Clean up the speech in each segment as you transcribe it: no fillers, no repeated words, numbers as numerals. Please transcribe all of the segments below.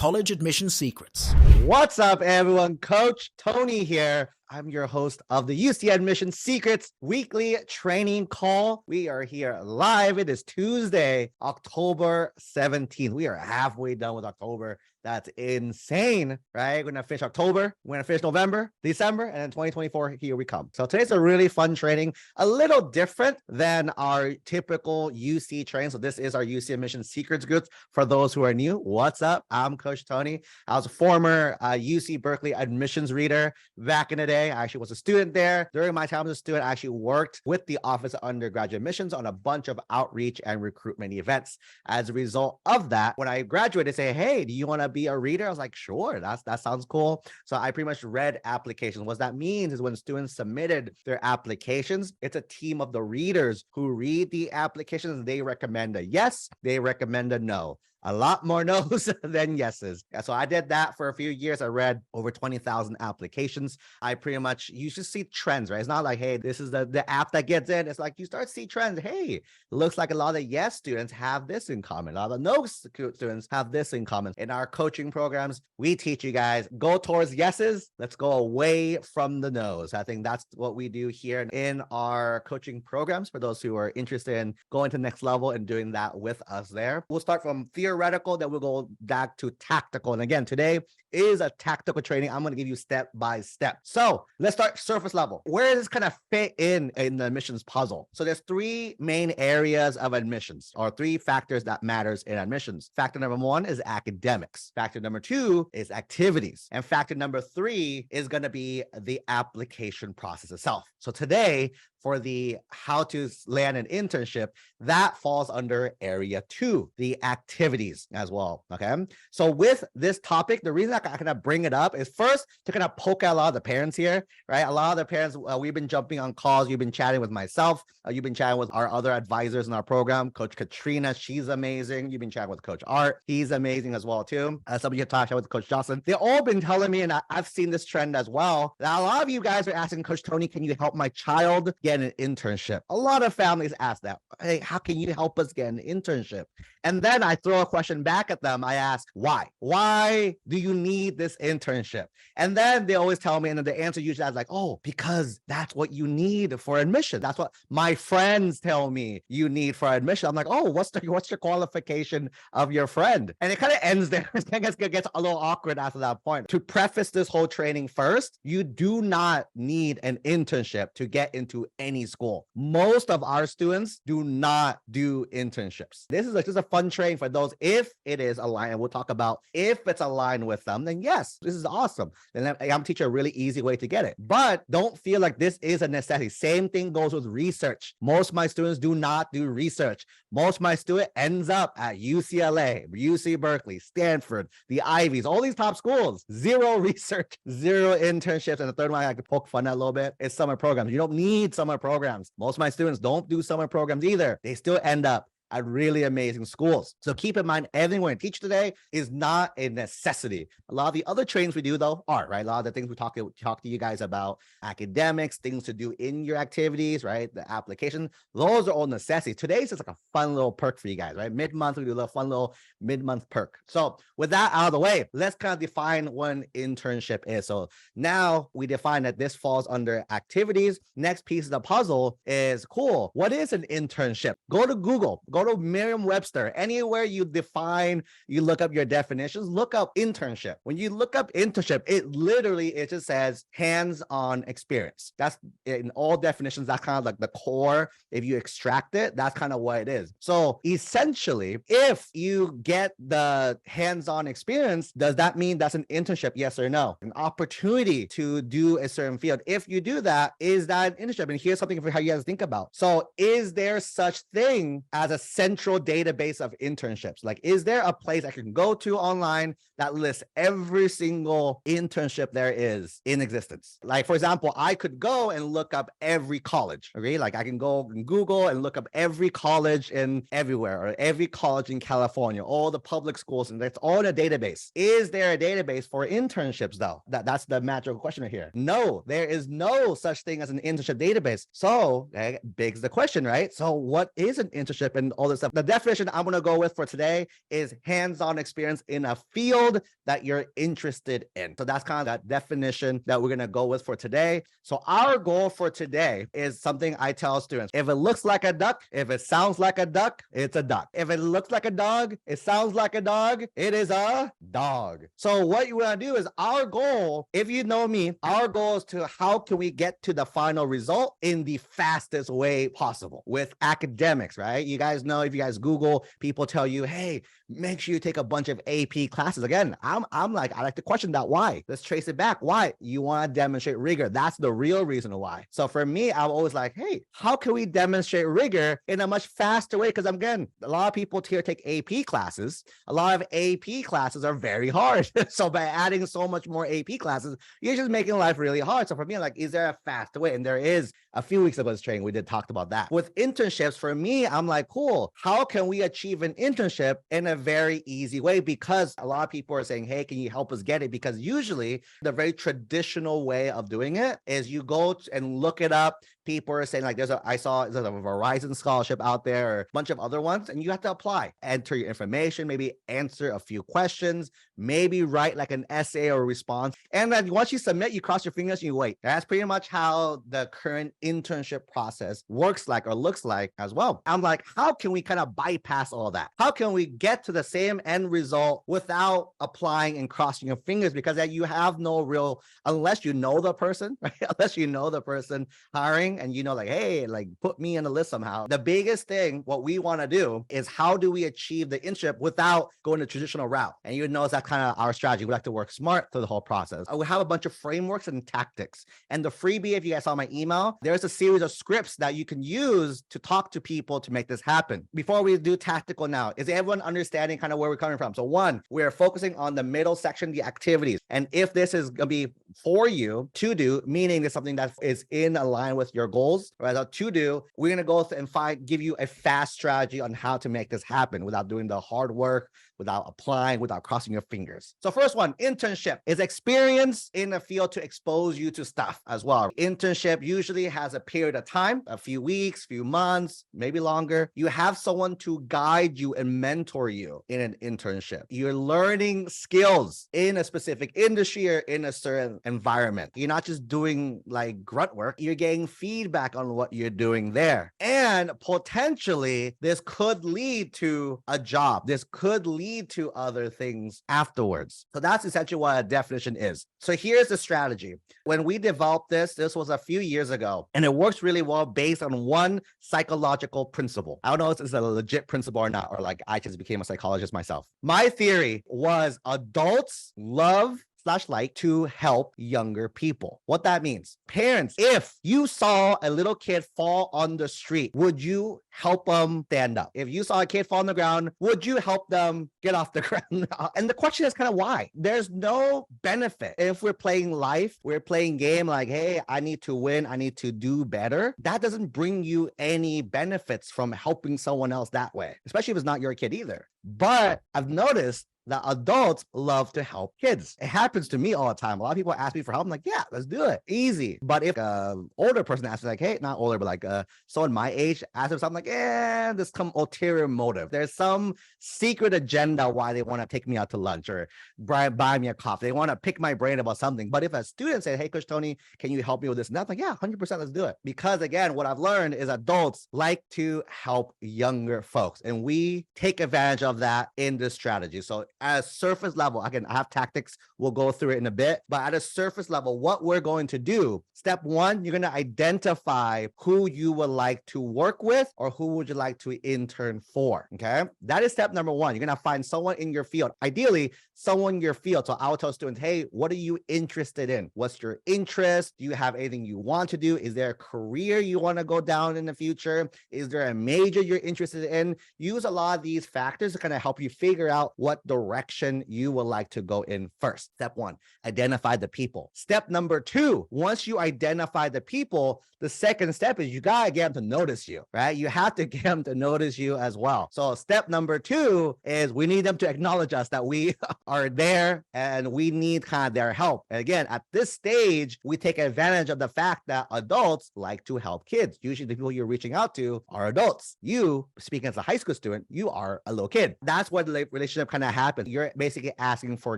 College Admission Secrets. What's up, everyone? Coach Tony here. I'm your host of the UC Admission Secrets weekly training call. We are here live. It is Tuesday, October 17th. We are halfway done with October. That's insane, right? We're going to finish October. We're going to finish November, December, and then 2024, here we come. So today's a really fun training, a little different than our typical UC training. So this is our UC Admission Secrets group. For those who are new, what's up? I'm Coach Tony. I was a former UC Berkeley admissions reader back in the day. I actually was a student there. During my time as a student, I actually worked with the Office of Undergraduate Admissions on a bunch of outreach and recruitment events. As a result of that, when I graduated, they say, hey, do you want to be a reader? I was like, sure, that sounds cool. So I pretty much read applications. What that means is when students submitted their applications, it's a team of the readers who read the applications. They recommend a yes, they recommend a no. A lot more no's than yeses. So I did that for a few years. I read over 20,000 applications. I pretty much, you should see trends, right? It's not like, hey, this is the app that gets in. It's like you start to see trends. Hey, looks like a lot of yes students have this in common. A lot of no students have this in common. In our coaching programs, we teach you guys, go towards yeses. Let's go away from the no's. I think that's what we do here in our coaching programs for those who are interested in going to the next level and doing that with us there. We'll start from theoretical, then we'll go back to tactical. And again, today is a tactical training. I'm going to give you step by step. So let's start surface level. Where does this kind of fit in the admissions puzzle? So there's three main areas of admissions, or three factors that matters in admissions. Factor number one is academics. Factor number two is activities. And factor number three is going to be the application process itself. So today, for the how to land an internship, that falls under area two, the activities as well, okay? So with this topic, the reason I kind of bring it up is first to kind of poke at a lot of the parents here, right? A lot of the parents, we've been jumping on calls, you've been chatting with myself, you've been chatting with our other advisors in our program, Coach Katrina, she's amazing. You've been chatting with Coach Art, he's amazing as well too. Some of you have talked with Coach Jocelyn. They've all been telling me, and I've seen this trend as well, that a lot of you guys are asking Coach Tony, can you help my child get an internship? A lot of families ask that. Hey, how can you help us get an internship? And then I throw a question back at them. I ask, why? Why do you need this internship? And then they always tell me, and the answer usually is like, oh, because that's what you need for admission. That's what my friends tell me you need for admission. I'm like, oh, what's your qualification of your friend? And it kind of ends there. It gets a little awkward after that point. To preface this whole training first, you do not need an internship to get into any school. Most of our students do not do internships. This is just a fun training for those if it is aligned, and we'll talk about if it's aligned with them, then yes, this is awesome. And I'm teaching a really easy way to get it. But don't feel like this is a necessity. Same thing goes with research. Most of my students do not do research. Most of my student ends up at UCLA, UC Berkeley, Stanford, the Ivies, all these top schools. Zero research, zero internships. And the third one I like to poke fun at a little bit is summer programs. You don't need summer programs. Most of my students don't do summer programs either. They still end up at really amazing schools. So keep in mind, everything we're going to teach today is not a necessity. A lot of the other trainings we do, though, are, right? A lot of the things we talk to you guys about, academics, things to do in your activities, right? The application, those are all necessities. Today's just like a fun little perk for you guys, right? Mid-month, we do a little fun little mid-month perk. So with that out of the way, let's kind of define what an internship is. So now we define that this falls under activities. Next piece of the puzzle is, cool, what is an internship? Go to Google. Go to Merriam-Webster. Anywhere you look up your definitions, look up internship. When you look up internship, it just says hands-on experience. That's in all definitions. That's kind of like the core. If you extract it, that's kind of what it is. So essentially, if you get the hands-on experience, does that mean that's an internship? Yes or no? An opportunity to do a certain field. If you do that, is that an internship? And here's something for how you guys think about. So is there such thing as a central database of internships? Like, is there a place I can go to online that lists every single internship there is in existence? Like, for example, I could go and look up every college, okay? Like I can go and Google and look up every college in everywhere, or every college in California, all the public schools, and that's all in a database. Is there a database for internships though? That's the magical question right here. No, there is no such thing as an internship database. So that begs the question, right? So what is an internship? And all this stuff. The definition I'm going to go with for today is hands-on experience in a field that you're interested in. So that's kind of that definition that we're going to go with for today. So our goal for today is something I tell students. If it looks like a duck, if it sounds like a duck, it's a duck. If it looks like a dog, it sounds like a dog, it is a dog. So what you want to do is our goal, if you know me, our goal is to how can we get to the final result in the fastest way possible with academics, right? You guys know, if you guys Google, people tell you, hey, make sure you take a bunch of AP classes. Again, I'm like, I like to question that. Why? Let's trace it back. Why? You want to demonstrate rigor. That's the real reason why. So for me, I'm always like, hey, how can we demonstrate rigor in a much faster way? Because again, a lot of people here take AP classes. A lot of AP classes are very hard. So by adding so much more AP classes, you're just making life really hard. So for me, I'm like, is there a faster way? And there is. A few weeks ago, this training, we did talk about that. With internships, for me, I'm like, cool, how can we achieve an internship in a very easy way? Because a lot of people are saying, hey, can you help us get it? Because usually the very traditional way of doing it is you go and look it up. People are saying like, I saw there's a Verizon scholarship out there or a bunch of other ones, and you have to apply, enter your information, maybe answer a few questions, maybe write like an essay or response. And then once you submit, you cross your fingers and you wait. That's pretty much how the current internship process works like or looks like as well. I'm like, how can we kind of bypass all that? How can we get to the same end result without applying and crossing your fingers? Because that you have no real, unless you know the person, right? Unless you know the person hiring and you know, like, hey, like put me in the list somehow. The biggest thing, what we want to do is how do we achieve the internship without going the traditional route? And you notice that kind of our strategy. We like to work smart through the whole process. We have a bunch of frameworks and tactics. And the freebie, if you guys saw my email, there's a series of scripts that you can use to talk to people to make this happen. Before we do tactical now, is everyone understanding kind of where we're coming from? So one, we're focusing on the middle section, the activities. And if this is going to be for you to do, meaning it's something that is in line with your goals, right? So to do, we're going to go and give you a fast strategy on how to make this happen without doing the hard work, without applying, without crossing your fingers. So first one, internship is experience in the field to expose you to stuff as well. Internship usually has a period of time, a few weeks, few months, maybe longer. You have someone to guide you and mentor you in an internship. You're learning skills in a specific industry or in a certain environment. You're not just doing like grunt work. You're getting feedback on what you're doing there. And potentially this could lead to a job. This could lead to other things afterwards. So that's essentially what a definition is. So here's the strategy. When we developed this was a few years ago, and it works really well based on one psychological principle. I don't know if it's a legit principle or not, or like I just became a psychologist myself. My theory was adults love /like to help younger people. What that means, parents, if you saw a little kid fall on the street, would you help them stand up? If you saw a kid fall on the ground, would you help them get off the ground? And the question is kind of why. There's no benefit. If we're playing life, we're playing game like, hey, I need to win, I need to do better. That doesn't bring you any benefits from helping someone else that way, especially if it's not your kid either. But I've noticed that adults love to help kids. It happens to me all the time. A lot of people ask me for help. I'm like, yeah, let's do it. Easy. But if an older person asks me, like, hey, not older, but like someone my age asks me something, like, there's some ulterior motive. There's some secret agenda why they want to take me out to lunch or buy me a coffee. They want to pick my brain about something. But if a student says, hey, Coach Tony, can you help me with this? And that's like, yeah, 100%, let's do it. Because again, what I've learned is adults like to help younger folks. And we take advantage of that in this strategy. So at a surface level, again, I have tactics. We'll go through it in a bit. But at a surface level, what we're going to do, step one, you're going to identify who you would like to work with or who would you like to intern for, okay? That is step number one. You're going to find someone in your field, ideally someone in your field. So I will tell students, hey, what are you interested in? What's your interest? Do you have anything you want to do? Is there a career you want to go down in the future? Is there a major you're interested in? Use a lot of these factors to kind of help you figure out what the direction you would like to go in first. Step one, identify the people. Step number two, once you identify the people, the second step is you gotta get them to notice you, right? You have to get them to notice you as well. So step number two is we need them to acknowledge us that we are there and we need kind of their help. And again, at this stage, we take advantage of the fact that adults like to help kids. Usually the people you're reaching out to are adults. You, speaking as a high school student, you are a little kid. That's what the relationship kind of happens. You're basically asking for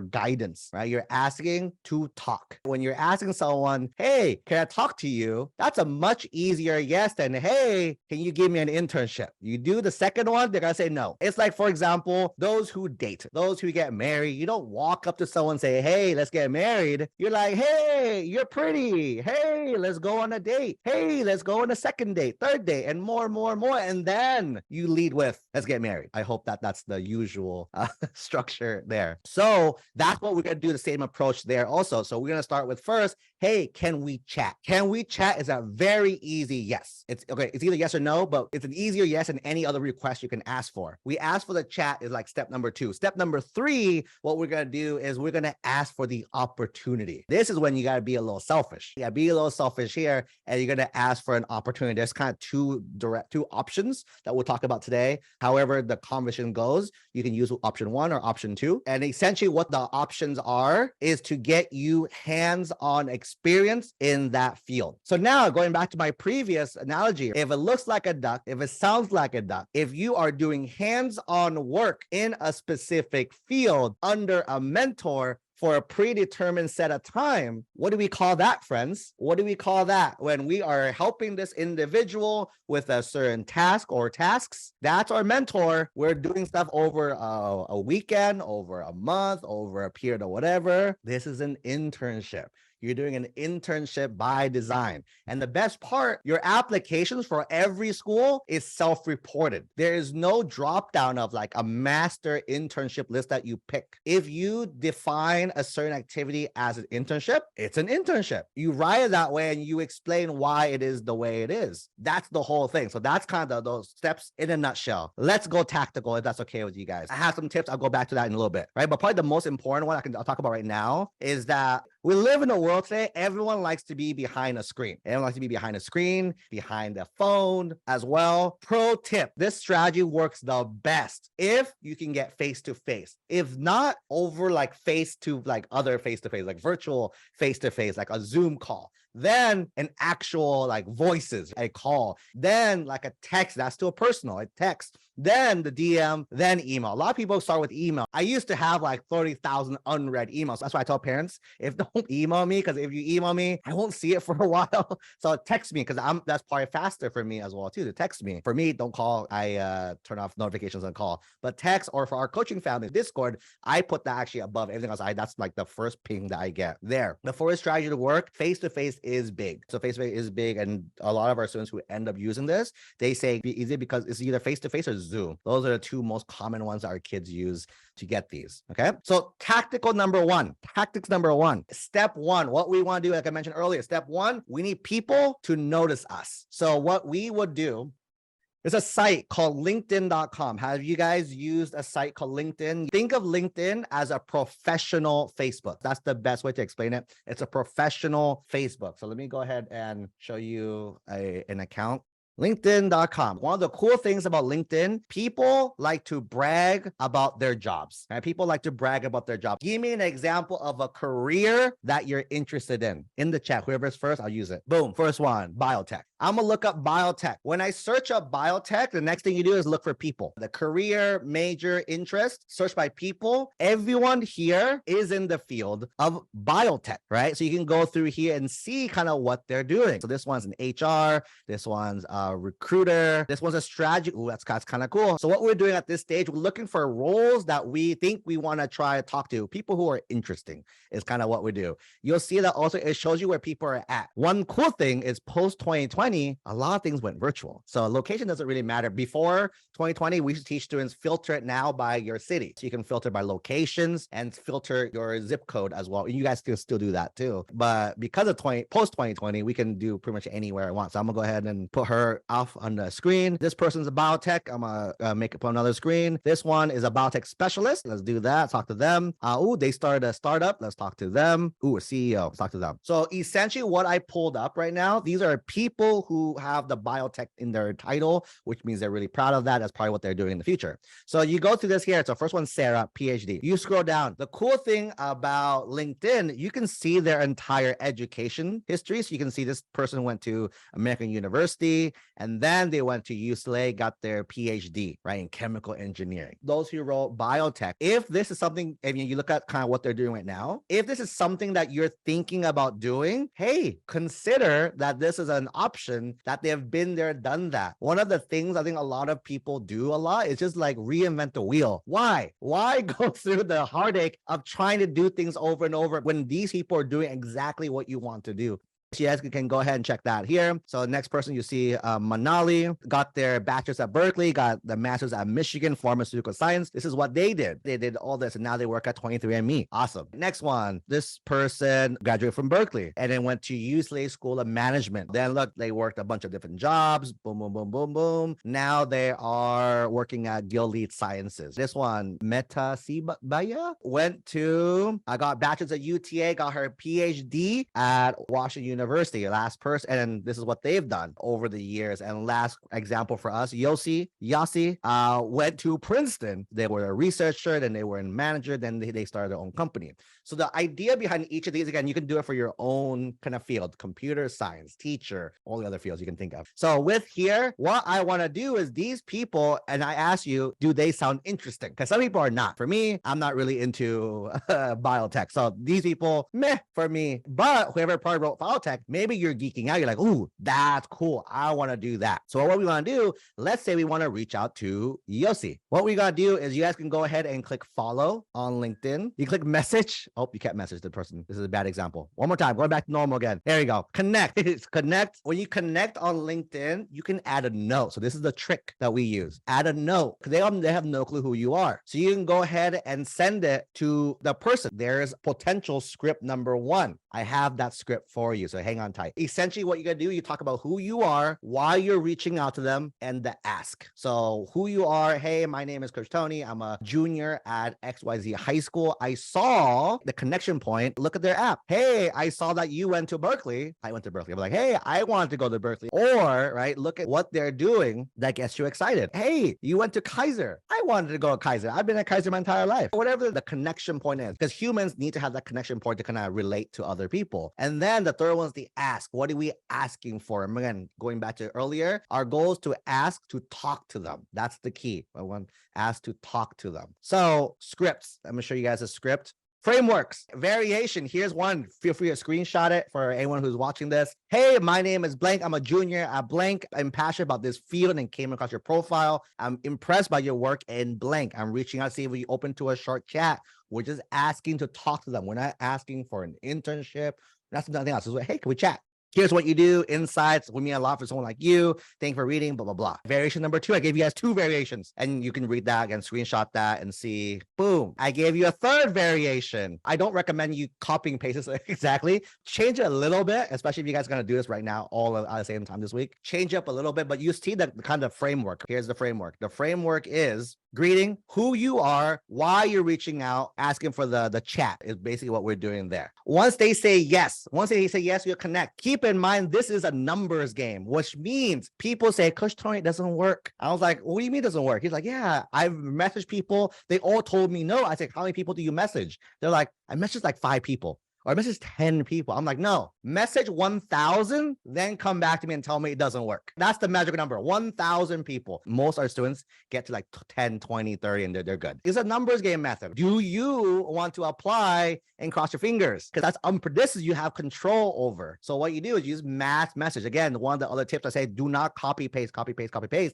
guidance, right? You're asking to talk. When you're asking someone, hey, can I talk to you? That's a much easier yes than, hey, can you give me an internship? You do the second one, they're gonna say no. It's like, for example, those who date, those who get married, you don't walk up to someone and say, hey, let's get married. You're like, hey, you're pretty. Hey, let's go on a date. Hey, let's go on a second date, third date, and more. And then you lead with, let's get married. I hope that that's the usual structure there. So that's what we're gonna do, the same approach there also. So we're gonna start with first, hey, can we chat? Can we chat is a very easy yes. It's okay. It's either yes or no, but it's an easier yes than any other request you can ask for. We ask for the chat is like step number two. Step number three, what we're going to do is we're going to ask for the opportunity. This is when you got to be a little selfish. You got to be a little selfish here, and you're going to ask for an opportunity. There's kind of two options that we'll talk about today. However the conversation goes, you can use option one or option two. And essentially what the options are is to get you hands-on experience in that field. So now going back to my previous analogy, if it looks like a duck, if it sounds like a duck, if you are doing hands-on work in a specific field under a mentor for a predetermined set of time, what do we call that, friends? What do we call that? When we are helping this individual with a certain task or tasks, that's our mentor. We're doing stuff over a weekend, over a month, over a period or whatever. This is an internship. You're doing an internship by design. And the best part, your applications for every school is self-reported. There is no drop down of like a master internship list that you pick. If you define a certain activity as an internship, it's an internship. You write it that way and you explain why it is the way it is. That's the whole thing. So that's kind of those steps in a nutshell. Let's go tactical if that's okay with you guys. I have some tips. I'll go back to that in a little bit, right? But probably the most important one I'll talk about right now is that we live in a world today, everyone likes to be behind a screen. Everyone likes to be behind a screen, behind a phone as well. Pro tip, this strategy works the best if you can get face-to-face. If not, over like other face-to-face, like virtual face-to-face, like a Zoom call. Then an actual like voices, a call. Then like a text, that's still personal, a text. Then the DM, then email. A lot of people start with email. I used to have like 30,000 unread emails. That's why I tell parents, don't email me, because if you email me, I won't see it for a while. So text me, because that's probably faster for me as well too, to text me. For me, don't call. I turn off notifications on call. But text, or for our coaching family, Discord, I put that actually above everything else. That's like the first ping that I get there. The first strategy to work, face-to-face is big. So face-to-face is big. And a lot of our students who end up using this, they say, is it because it's either face-to-face or Zoom? Those are the two most common ones that our kids use to get these. Okay. So tactics number one, step one, what we want to do, like I mentioned earlier, step one, we need people to notice us. So what we would do, there's a site called LinkedIn.com. Have you guys used a site called LinkedIn? Think of LinkedIn as a professional Facebook. That's the best way to explain it. It's a professional Facebook. So let me go ahead and show you an account. LinkedIn.com. One of the cool things about LinkedIn, people like to brag about their jobs. Right? People like to brag about their job. Give me an example of a career that you're interested in the chat. Whoever's first, I'll use it. Boom. First one, biotech. I'm going to look up biotech. When I search up biotech, the next thing you do is look for people. The career, major, interest, search by people. Everyone here is in the field of biotech, right? So you can go through here and see kind of what they're doing. So this one's an HR. This one's a recruiter. This one's a strategy. Ooh, that's kind of cool. So what we're doing at this stage, we're looking for roles that we think we want to try to talk to. People who are interesting is kind of what we do. You'll see that also it shows you where people are at. One cool thing is post 2020, a lot of things went virtual. So location doesn't really matter. Before 2020, we used to teach students filter it now by your city. So you can filter by locations and filter your zip code as well. You guys can still do that too. But because of post 2020, we can do pretty much anywhere I want. So I'm gonna go ahead and put her start off on the screen. This person's a biotech. I'm gonna make up another screen. This one is a biotech specialist. Let's do that. Talk to them. They started a startup. Let's talk to them. A CEO. Let's talk to them. So essentially what I pulled up right now, these are people who have the biotech in their title, which means they're really proud of that. That's probably what they're doing in the future. So you go through this here. So first one, Sarah, PhD. You scroll down. The cool thing about LinkedIn, you can see their entire education history. So you can see this person went to American University, and then they went to UCLA, got their PhD, right, in chemical engineering. Those who wrote biotech, if this is something, if you look at kind of what they're doing right now, if this is something that you're thinking about doing, hey, consider that this is an option, that they have been there, done that. One of the things I think a lot of people do a lot is just like reinvent the wheel. Why go through the heartache of trying to do things over and over when these people are doing exactly what you want to do? So you guys can go ahead and check that here. So next person you see, Manali, got their bachelor's at Berkeley, got the master's at Michigan, pharmaceutical science. This is what they did. They did all this, and now they work at 23andMe. Awesome. Next one, this person graduated from Berkeley and then went to UCLA School of Management. Then look, they worked a bunch of different jobs. Boom, boom, boom, boom, boom. Now they are working at Gilead Sciences. This one, Meta Sibaya, went to, I got bachelor's at UTA, got her PhD at Washington University. Last person, and this is what they've done over the years. And last example for us, Yasi went to Princeton. They were a researcher, then they were a manager, then they started their own company. So the idea behind each of these, again, you can do it for your own kind of field, computer science, teacher, all the other fields you can think of. So with here, what I want to do is these people, and I ask you, do they sound interesting? Because some people are not. For me, I'm not really into biotech. So these people, meh for me. But whoever probably wrote biotech, maybe you're geeking out. You're like, ooh, that's cool. I want to do that. So what we want to do, let's say we want to reach out to Yossi. What we got to do is you guys can go ahead and click follow on LinkedIn. You click message. Oh, you can't message the person. This is a bad example. One more time, going back to normal again. There you go. Connect. It's connect. When you connect on LinkedIn, you can add a note. So this is the trick that we use. Add a note. They have no clue who you are. So you can go ahead and send it to the person. There's potential script number 1. I have that script for you. So hang on tight. Essentially, what you got to do, you talk about who you are, why you're reaching out to them, and the ask. So who you are. Hey, my name is Coach Tony. I'm a junior at XYZ High School. I saw the connection point. Look at their app. Hey, I saw that you went to Berkeley. I went to Berkeley. I'm like, hey, I wanted to go to Berkeley. Or, right, look at what they're doing that gets you excited. Hey, you went to Kaiser. I wanted to go to Kaiser. I've been at Kaiser my entire life. Whatever the connection point is, because humans need to have that connection point to kind of relate to other people. And then the third one is the ask. What are we asking for? And again, going back to earlier, our goal is to ask to talk to them. That's the key. I want to ask to talk to them. So scripts. I'm going to show you guys a script. Frameworks, variation. Here's one. Feel free to screenshot it for anyone who's watching this. Hey, my name is blank. I'm a junior at blank. I'm passionate about this field and came across your profile. I'm impressed by your work in blank. I'm reaching out to see if we open to a short chat. We're just asking to talk to them. We're not asking for an internship. That's nothing else. It's like, hey, can we chat? Here's what you do. Insights. We mean a lot for someone like you. Thank you for reading, blah, blah, blah. Variation number 2. I gave you guys 2 variations and you can read that again, screenshot that and see, boom. I gave you a 3rd variation. I don't recommend you copying paste this exactly. Change it a little bit, especially if you guys are going to do this right now, all at the same time this week. Change up a little bit, but you see the kind of framework. Here's the framework. The framework is greeting, who you are, why you're reaching out, asking for the chat is basically what we're doing there. Once they say yes, you'll connect. Keep in mind, this is a numbers game, which means people say, Coach Tony, it doesn't work. I was like, what do you mean it doesn't work? He's like, yeah, I've messaged people. They all told me no. I said, how many people do you message? They're like, I messaged like 5 people. Or message 10 people. I'm like, no, message 1,000, then come back to me and tell me it doesn't work. That's the magic number, 1,000 people. Most of our students get to like 10, 20, 30, and they're good. It's a numbers game method. Do you want to apply and cross your fingers? Because that's unpredictable, you have control over. So what you do is you use mass message. Again, one of the other tips I say, do not copy, paste.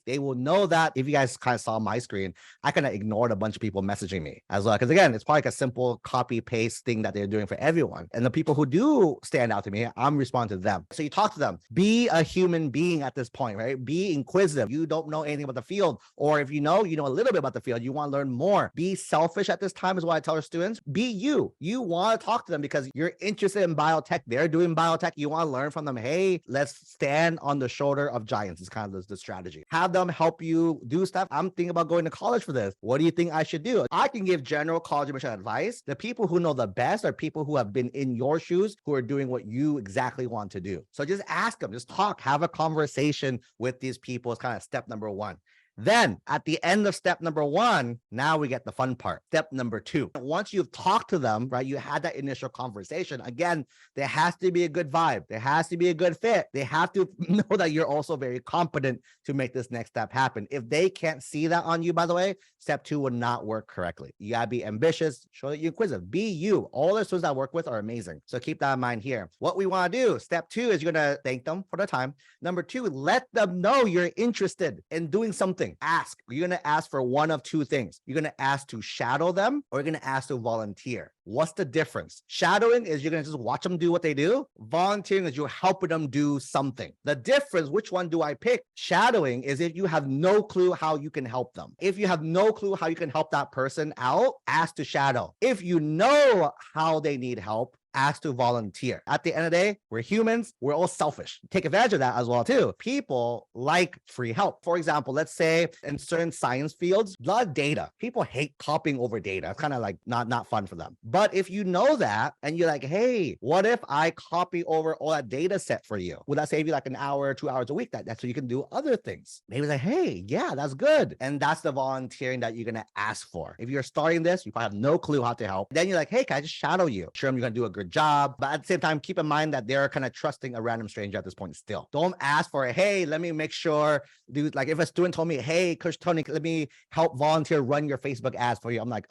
They will know that. If you guys kind of saw my screen, I kind of ignored a bunch of people messaging me as well. Because again, it's probably like a simple copy, paste thing that they're doing for everyone. everyone. And the people who do stand out to me, I'm responding to them. So you talk to them. Be a human being at this point, right? Be inquisitive. You don't know anything about the field, or if you know a little bit about the field, you want to learn more. Be selfish at this time is what I tell our students. Be you. You want to talk to them because you're interested in biotech. They're doing biotech. You want to learn from them. Hey, let's stand on the shoulder of giants. It's kind of the strategy. Have them help you do stuff. I'm thinking about going to college for this. What do you think I should do? I can give general college admission advice. The people who know the best are people who have been in your shoes, who are doing what you exactly want to do. So just ask them, just talk, have a conversation with these people is kind of step number one. Then at the end of step number one, now we get the fun part. Step number two. Once you've talked to them, right, you had that initial conversation. Again, there has to be a good vibe. There has to be a good fit. They have to know that you're also very competent to make this next step happen. If they can't see that on you, by the way, step two would not work correctly. You gotta be ambitious, show that you're inquisitive, be you. All the students I work with are amazing. So keep that in mind here. What we wanna do, step two is you're gonna thank them for the time. Number two, let them know you're interested in doing something. Ask. You're going to ask for one of two things. You're going to ask to shadow them, or you're going to ask to volunteer. What's the difference? Shadowing is you're going to just watch them do what they do. Volunteering is you're helping them do something. The difference, which one do I pick? Shadowing is if you have no clue how you can help them. If you have no clue how you can help that person out, ask to shadow. If you know how they need help, ask to volunteer. At the end of the day, we're humans. We're all selfish. Take advantage of that as well too. People like free help. For example, let's say in certain science fields, a lot of data. People hate copying over data. It's kind of like not fun for them. But if you know that and you're like, hey, what if I copy over all that data set for you? Would that save you like an hour, 2 hours a week? That's so you can do other things. Maybe like, hey, yeah, that's good. And that's the volunteering that you're going to ask for. If you're starting this, you probably have no clue how to help. Then you're like, hey, can I just shadow you? Sure, you're going to do a good job, but at the same time, keep in mind that they're kind of trusting a random stranger at this point still. Don't ask for, hey, let me make sure, dude, like if a student told me, hey, Coach Tony, let me help volunteer run your Facebook ads for you. I'm like,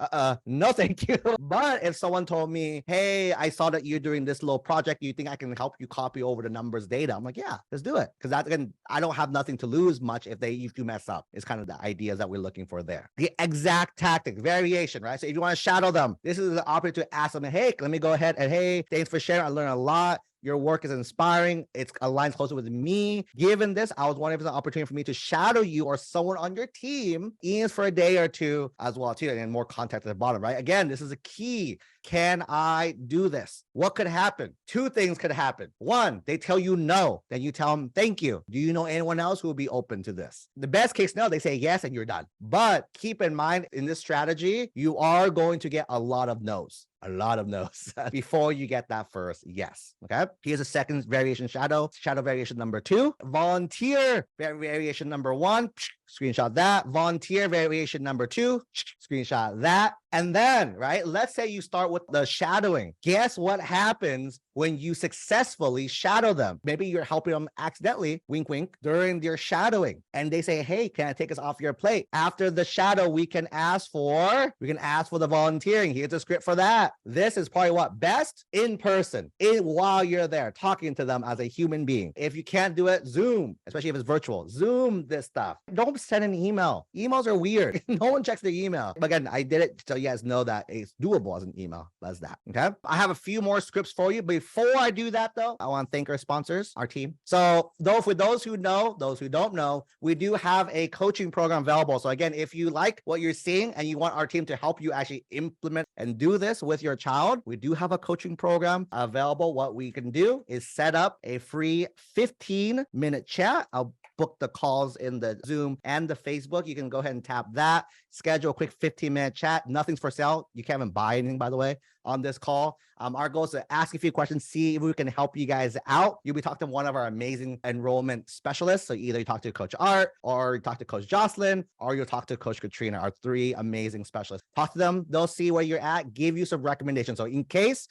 no, thank you. But if someone told me, hey, I saw that you're doing this little project, you think I can help you copy over the numbers data? I'm like, yeah, let's do it. Because that's, again, I don't have nothing to lose much if you mess up. It's kind of the ideas that we're looking for there. The exact tactic, variation, right? So if you want to shadow them, this is the opportunity to ask them, hey, let me go ahead and hey, thanks for sharing. I learned a lot. Your work is inspiring. It aligns closer with me. Given this, I was wondering if it's an opportunity for me to shadow you or someone on your team, even for a day or two as well too, and more contact at the bottom, right? Again, this is a key. Can I do this? What could happen? Two things could happen. One, they tell you no. Then you tell them, thank you. Do you know anyone else who will be open to this? The best case scenario, they say yes and you're done. But keep in mind, in this strategy, you are going to get a lot of no's. A lot of no's before you get that first yes. Okay. Here's a second variation shadow variation number two. Volunteer variation number one. Screenshot that. Volunteer variation number two. Screenshot that. And then, right, let's say you start with the shadowing. Guess what happens when you successfully shadow them? Maybe you're helping them accidentally, wink, wink, during your shadowing. And they say, hey, can I take this off your plate? After the shadow, we can ask for the volunteering. Here's a script for that. This is probably what best in person, while you're there talking to them as a human being. If you can't do it, Zoom, especially if it's virtual, Zoom this stuff. Don't send an email. Emails are weird. No one checks their email. But again, I did it so you guys know that it's doable as an email. That's that. Okay. I have a few more scripts for you. Before I do that though, I want to thank our sponsors, our team. So for those who know, those who don't know, we do have a coaching program available. So again, if you like what you're seeing and you want our team to help you actually implement and do this with your child, we do have a coaching program available. What we can do is set up a free 15-minute chat. I'll book the calls in the Zoom and the Facebook. You can go ahead and tap that, schedule a quick 15-minute chat. Nothing's for sale. You can't even buy anything, by the way, on this call. Our goal is to ask a few questions, see if we can help you guys out. You'll be talking to one of our amazing enrollment specialists. So either you talk to Coach Art, or you talk to Coach Jocelyn, or you'll talk to Coach Katrina, our three amazing specialists. Talk to them. They'll see where you're at, give you some recommendations. So in case,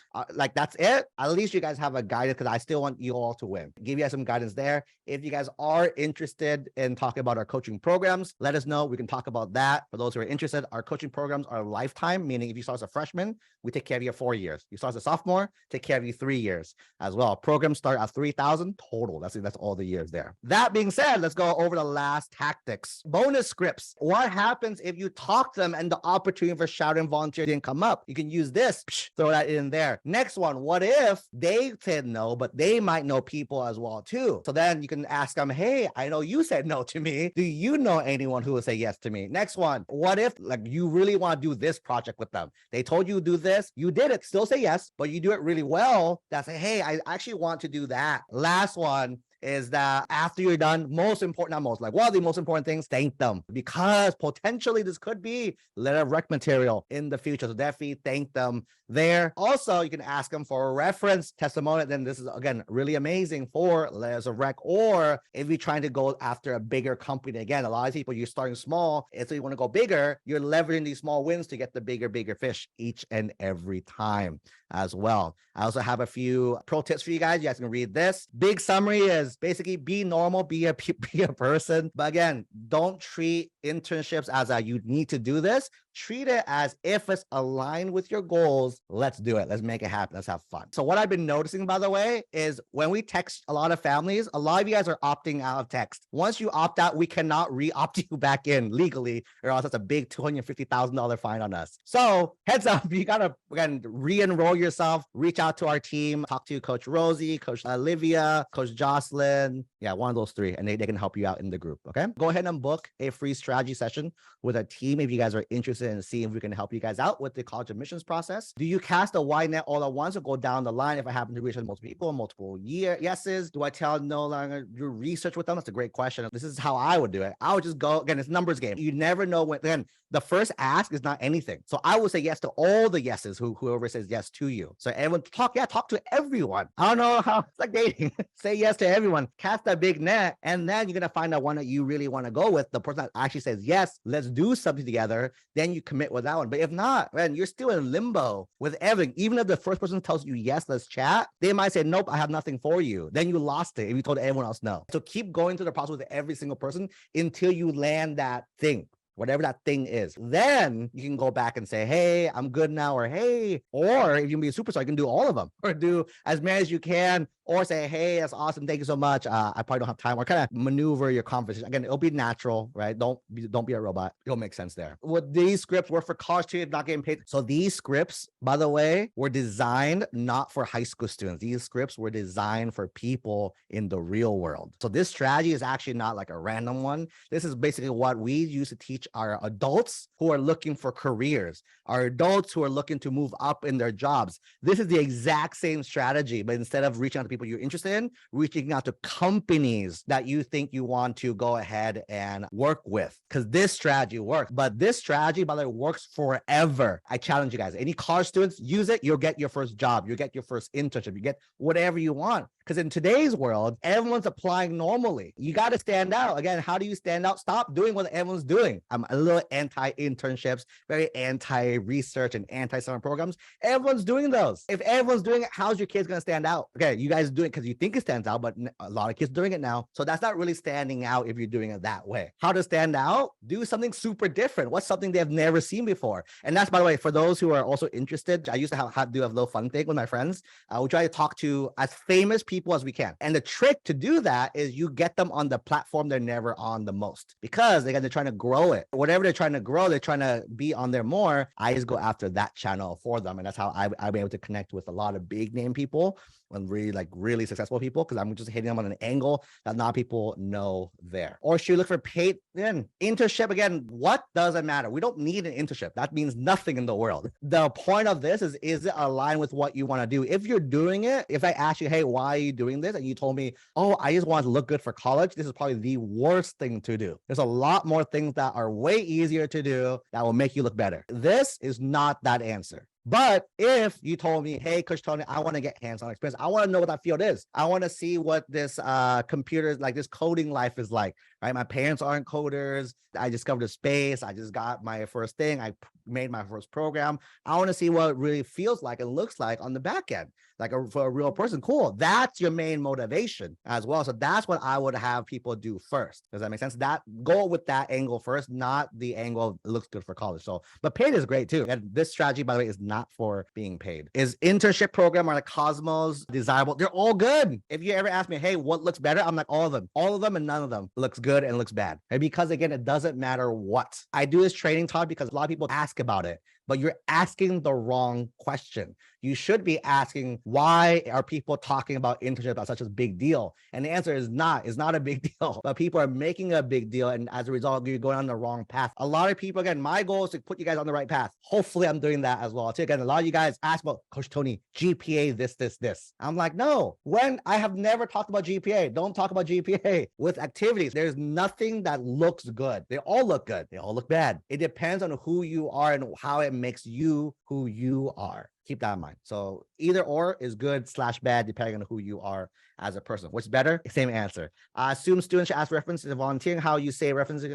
that's it, at least you guys have a guidance, because I still want you all to win. Give you guys some guidance there. If you guys are interested in talking about our coaching programs, let us know. We can talk about that. For those who are interested, our coaching programs are lifetime, meaning if you start as a freshman, we take care of of you 4 years. You start as a sophomore, take care of you 3 years as well. Programs start at 3,000 total. That's all the years there. That being said, let's go over the last tactics. Bonus scripts. What happens if you talk to them and the opportunity for shadowing volunteer didn't come up? You can use this, throw that in there. Next one, what if they said no, but they might know people as well too? So then you can ask them, hey, I know you said no to me. Do you know anyone who will say yes to me? Next one, what if like you really want to do this project with them? They told you to do this, you did it, still say yes, but you do it really well. That's say, hey, I actually want to do that. Last one is that after you're done, most important, not most, like one of the most important things, thank them, because potentially this could be letter of rec material in the future. So definitely thank them there. Also, you can ask them for a reference testimonial. Then this is, again, really amazing for letters of rec, or if you're trying to go after a bigger company. Again, a lot of people, you're starting small, and so you want to go bigger, you're leveraging these small wins to get the bigger fish each and every time as well. I also have a few pro tips for you guys. You guys can read this. Big summary is basically be normal, be a person. But again, don't treat internships as a you need to do this. Treat it as if it's aligned with your goals. Let's do it. Let's make it happen. Let's have fun. So what I've been noticing, by the way, is when we text a lot of families, a lot of you guys are opting out of text. Once you opt out, we cannot re-opt you back in legally, or else it's a big $250,000 fine on us. So heads up, you gotta, again, re-enroll yourself, reach out to our team, talk to Coach Rosie, Coach Olivia, Coach Jocelyn. Yeah, one of those three, and they can help you out in the group, okay? Go ahead and book a free strategy session with a team if you guys are interested in seeing if we can help you guys out with the college admissions process. Do you cast a wide net all at once or go down the line if I happen to reach multiple people, multiple yeses? Do I tell no longer do research with them? That's a great question. This is how I would do it. I would just go, again, it's numbers game. You never know when, again, the first ask is not anything. So I would say yes to all the yeses, whoever says yes to you. So everyone talk to everyone. I don't know how, it's like dating. Say yes to everyone, cast that big net, and then you're going to find out one that you really want to go with. The person that actually says, yes, let's do something together. Then you commit with that one. But if not, man, you're still in limbo with everything. Even if the first person tells you, yes, let's chat, they might say, nope, I have nothing for you. Then you lost it if you told everyone else no. So keep going through the process with every single person until you land that thing, whatever that thing is. Then you can go back and say, hey, I'm good now, or hey, or if you can be a superstar, you can do all of them, or do as many as you can, or say, hey, that's awesome, thank you so much. I probably don't have time, or kind of maneuver your conversation. Again, it'll be natural, right? Don't be a robot. It'll make sense there. Would these scripts work for college students not getting paid? So these scripts, by the way, were designed not for high school students. These scripts were designed for people in the real world. So this strategy is actually not like a random one. This is basically what we use to teach our adults who are looking for careers, our adults who are looking to move up in their jobs. This is the exact same strategy, but instead of reaching out to people you're interested in, reaching out to companies that you think you want to go ahead and work with, because this strategy works. But this strategy, by the way, works forever. I challenge you guys. Any college students, use it. You'll get your first job. You'll get your first internship. You get whatever you want. Because in today's world, everyone's applying normally. You got to stand out. Again, how do you stand out? Stop doing what everyone's doing. I'm a little anti-internships, very anti-research and anti-summer programs. Everyone's doing those. If everyone's doing it, how's your kids going to stand out? Okay, you guys do it because you think it stands out, but a lot of kids doing it now. So that's not really standing out if you're doing it that way. How to stand out? Do something super different. What's something they've never seen before? And that's, by the way, for those who are also interested, I used to do a little fun thing with my friends. We try to talk to as famous people as we can. And the trick to do that is you get them on the platform they're never on the most, because they're trying to grow it. Whatever they're trying to grow, they're trying to be on there more. I just go after that channel for them. And that's how I've been able to connect with a lot of big name people and really successful people, because I'm just hitting them on an angle that not people know there. Or should you look for paid internship? Again, what does it matter? We don't need an internship. That means nothing in the world. The point of this is it aligned with what you want to do? If you're doing it, if I ask you, hey, why are you doing this? And you told me, oh, I just want to look good for college, this is probably the worst thing to do. There's a lot more things that are way easier to do that will make you look better. This is not that answer. But if you told me, hey, Coach Tony, I want to get hands-on experience, I want to know what that field is. I want to see what this computer, like this coding life is like, right? My parents aren't coders. I discovered a space. I just got my first thing. I made my first program. I want to see what it really feels like and looks like on the back end, like for a real person. Cool. That's your main motivation as well. So that's what I would have people do first. Does that make sense? That go with that angle first, not the angle of it looks good for college. So, but paid is great too. And this strategy, by the way, is not for being paid. Is internship program or the Cosmos desirable? They're all good. If you ever ask me, hey, what looks better? I'm like, all of them and none of them looks good and looks bad. And because again, it doesn't matter what. I do this training talk because a lot of people ask about it, but you're asking the wrong question. You should be asking, why are people talking about internship as such a big deal? And the answer is not. It's not a big deal, but people are making a big deal. And as a result, you're going on the wrong path. A lot of people, again, my goal is to put you guys on the right path. Hopefully I'm doing that as well. So again, a lot of you guys ask about, Coach Tony, GPA, this. I'm like, no, when I have never talked about GPA, don't talk about GPA with activities. There's nothing that looks good. They all look good. They all look bad. It depends on who you are and how it makes you who you are. Keep that in mind. So either or is good / bad, depending on who you are as a person. What's better? Same answer. Assume students should ask references and volunteering. How you say references,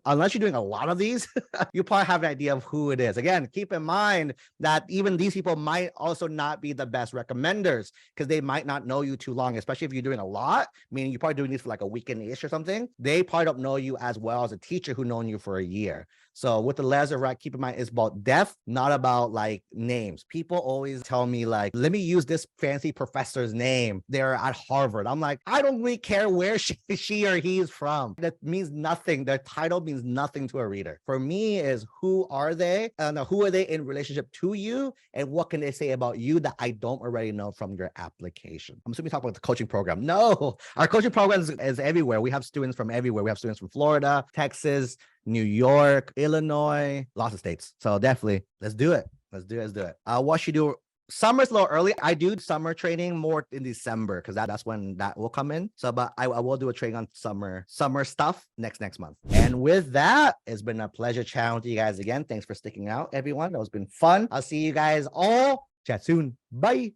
unless you're doing a lot of these, you probably have an idea of who it is. Again, keep in mind that even these people might also not be the best recommenders because they might not know you too long, especially if you're doing a lot, meaning you're probably doing this for like a weekend-ish or something. They probably don't know you as well as a teacher who known you for a year. So with the laser rack, keep in mind it's about depth, not about like names. People always tell me like, let me use this fancy professor's name. They're at Harvard. I'm like, I don't really care where she or he is from. That means nothing. Their title means nothing to a reader. For me is who are they? Who are they in relationship to you? And what can they say about you that I don't already know from your application? I'm assuming we talk about the coaching program. No, our coaching program is everywhere. We have students from everywhere. We have students from Florida, Texas, New York, Illinois, lots of states. So definitely, let's do it. Let's do it. What should you do? Summer's a little early. I do summer training more in December because that's when that will come in. So, but I will do a training on summer stuff next month. And with that, it's been a pleasure chatting with you guys again. Thanks for sticking out, everyone. That has been fun. I'll see you guys all. Chat soon. Bye.